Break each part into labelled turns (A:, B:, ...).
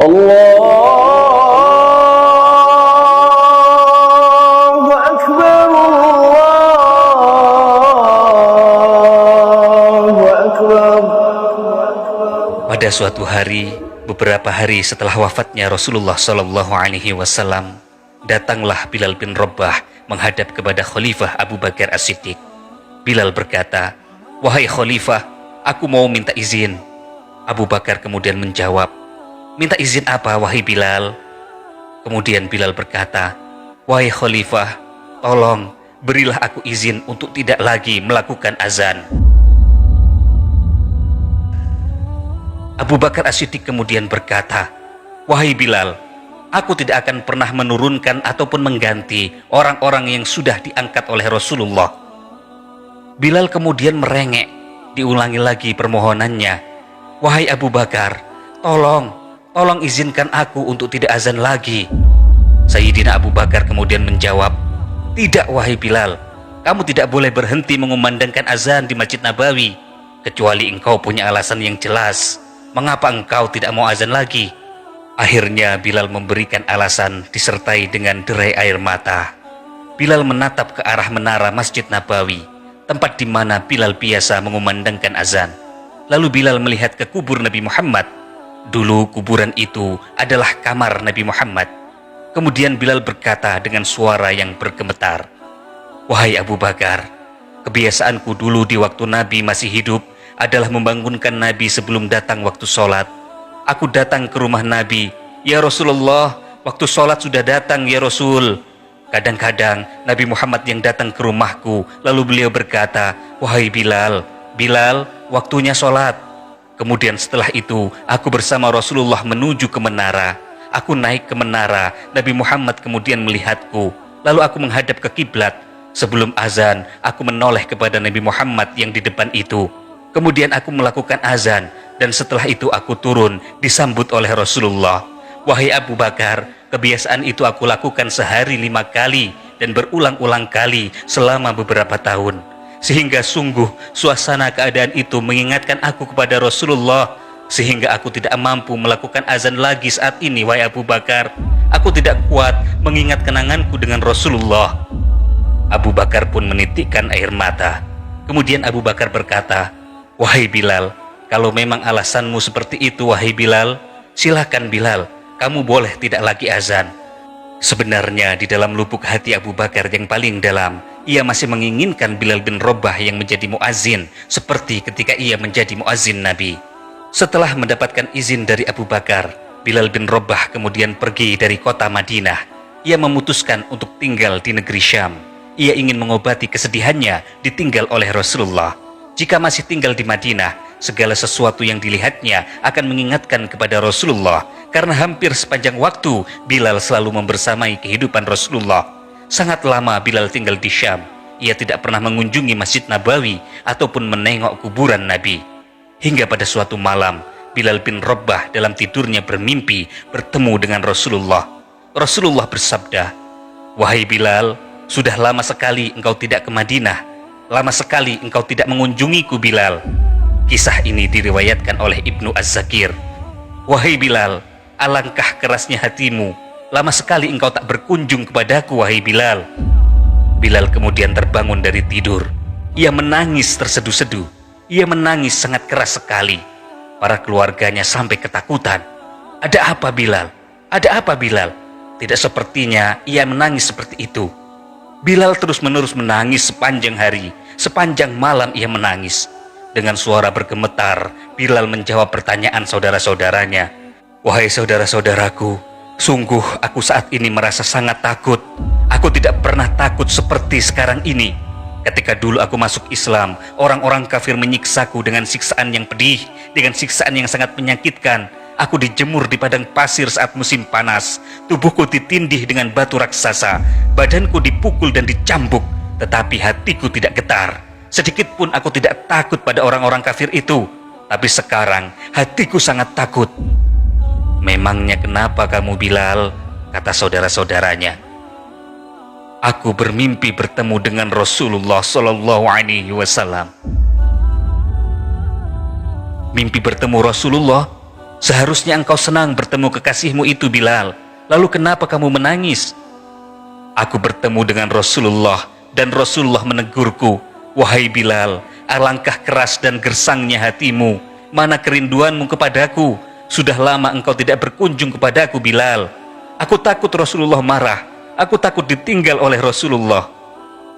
A: Allahu Akbar, Allahu Akbar.
B: Pada suatu hari, beberapa hari setelah wafatnya Rasulullah Shallallahu Alaihi Wasallam, datanglah Bilal bin Rabah menghadap kepada Khalifah Abu Bakar As-Siddiq. Bilal berkata, "Wahai Khalifah, aku mau minta izin." Abu Bakar kemudian menjawab, "Minta izin apa, wahai Bilal?" Kemudian Bilal berkata, "Wahai Khalifah, tolong berilah aku izin untuk tidak lagi melakukan azan." Abu Bakar As-Siddiq kemudian berkata, "Wahai Bilal, aku tidak akan pernah menurunkan ataupun mengganti orang-orang yang sudah diangkat oleh Rasulullah." Bilal kemudian merengek, diulangi lagi permohonannya, "Wahai Abu Bakar, tolong izinkan aku untuk tidak azan lagi." Sayyidina Abu Bakar kemudian menjawab, "Tidak wahai Bilal, kamu tidak boleh berhenti mengumandangkan azan di Masjid Nabawi, kecuali engkau punya alasan yang jelas. Mengapa engkau tidak mau azan lagi?" Akhirnya Bilal memberikan alasan disertai dengan derai air mata. Bilal menatap ke arah menara Masjid Nabawi, tempat di mana Bilal biasa mengumandangkan azan. Lalu Bilal melihat ke kubur Nabi Muhammad. Dulu kuburan itu adalah kamar Nabi Muhammad. Kemudian Bilal berkata dengan suara yang bergemetar, "Wahai Abu Bakar, kebiasaanku dulu di waktu Nabi masih hidup adalah membangunkan Nabi sebelum datang waktu sholat. Aku datang ke rumah Nabi, 'Ya Rasulullah, waktu sholat sudah datang ya Rasul.' Kadang-kadang Nabi Muhammad yang datang ke rumahku, lalu beliau berkata, 'Wahai Bilal, Bilal, waktunya sholat.' Kemudian setelah itu aku bersama Rasulullah menuju ke menara. Aku naik ke menara, Nabi Muhammad kemudian melihatku, lalu aku menghadap ke kiblat. Sebelum azan, aku menoleh kepada Nabi Muhammad yang di depan itu. Kemudian aku melakukan azan, dan setelah itu aku turun disambut oleh Rasulullah. Wahai Abu Bakar, kebiasaan itu aku lakukan sehari 5 kali dan berulang-ulang kali selama beberapa tahun. Sehingga sungguh suasana keadaan itu mengingatkan aku kepada Rasulullah, sehingga aku tidak mampu melakukan azan lagi saat ini, wahai Abu Bakar. Aku tidak kuat mengingat kenanganku dengan Rasulullah." Abu Bakar pun menitikkan air mata. Kemudian Abu Bakar berkata, "Wahai Bilal, kalau memang alasanmu seperti itu, wahai Bilal, silakan Bilal, kamu boleh tidak lagi azan." Sebenarnya di dalam lubuk hati Abu Bakar yang paling dalam, ia masih menginginkan Bilal bin Rabah yang menjadi muazzin seperti ketika ia menjadi muazzin Nabi. Setelah mendapatkan izin dari Abu Bakar, Bilal bin Rabah kemudian pergi dari kota Madinah. Ia memutuskan untuk tinggal di negeri Syam. Ia ingin mengobati kesedihannya ditinggal oleh Rasulullah. Jika masih tinggal di Madinah, segala sesuatu yang dilihatnya akan mengingatkan kepada Rasulullah, karena hampir sepanjang waktu Bilal selalu membersamai kehidupan Rasulullah. Sangat lama Bilal tinggal di Syam. Ia tidak pernah mengunjungi Masjid Nabawi ataupun menengok kuburan Nabi. Hingga pada suatu malam, Bilal bin Rabah dalam tidurnya bermimpi bertemu dengan Rasulullah. Rasulullah bersabda, "Wahai Bilal, sudah lama sekali engkau tidak ke Madinah. Lama sekali engkau tidak mengunjungiku, Bilal." Kisah ini diriwayatkan oleh Ibnu Az-Zakir. "Wahai Bilal, alangkah kerasnya hatimu. Lama sekali engkau tak berkunjung kepadaku, wahai Bilal." Bilal kemudian terbangun dari tidur. Ia menangis terseduh-seduh. Ia menangis sangat keras sekali. Para keluarganya sampai ketakutan. "Ada apa Bilal? Ada apa Bilal?" Tidak sepertinya ia menangis seperti itu. Bilal terus-menerus menangis sepanjang hari, sepanjang malam ia menangis. Dengan suara bergemetar, Bilal menjawab pertanyaan saudara-saudaranya. "Wahai saudara-saudaraku, sungguh aku saat ini merasa sangat takut. Aku tidak pernah takut seperti sekarang ini. Ketika dulu aku masuk Islam, orang-orang kafir menyiksaku dengan siksaan yang pedih, dengan siksaan yang sangat menyakitkan. Aku dijemur di padang pasir saat musim panas. Tubuhku ditindih dengan batu raksasa. Badanku dipukul dan dicambuk. Tetapi hatiku tidak getar. Sedikit pun aku tidak takut pada orang-orang kafir itu. Tapi sekarang hatiku sangat takut." "Memangnya kenapa kamu Bilal?" kata saudara-saudaranya. "Aku bermimpi bertemu dengan Rasulullah Shallallahu Alaihi Wasallam." "Mimpi bertemu Rasulullah? Seharusnya engkau senang bertemu kekasihmu itu, Bilal. Lalu kenapa kamu menangis? Aku bertemu dengan Rasulullah dan Rasulullah menegurku, wahai Bilal, alangkah keras dan gersangnya hatimu. Mana kerinduanmu kepadaku? Sudah lama engkau tidak berkunjung kepadaku, Bilal. Aku takut Rasulullah marah. Aku takut ditinggal oleh Rasulullah.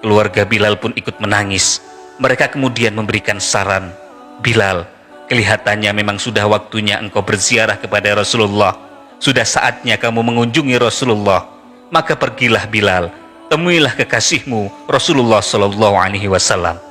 B: Keluarga Bilal pun ikut menangis. Mereka kemudian memberikan saran, Bilal, kelihatannya memang sudah waktunya engkau berziarah kepada Rasulullah. Sudah saatnya kamu mengunjungi Rasulullah. Maka pergilah Bilal, temuilah kekasihmu Rasulullah SAW.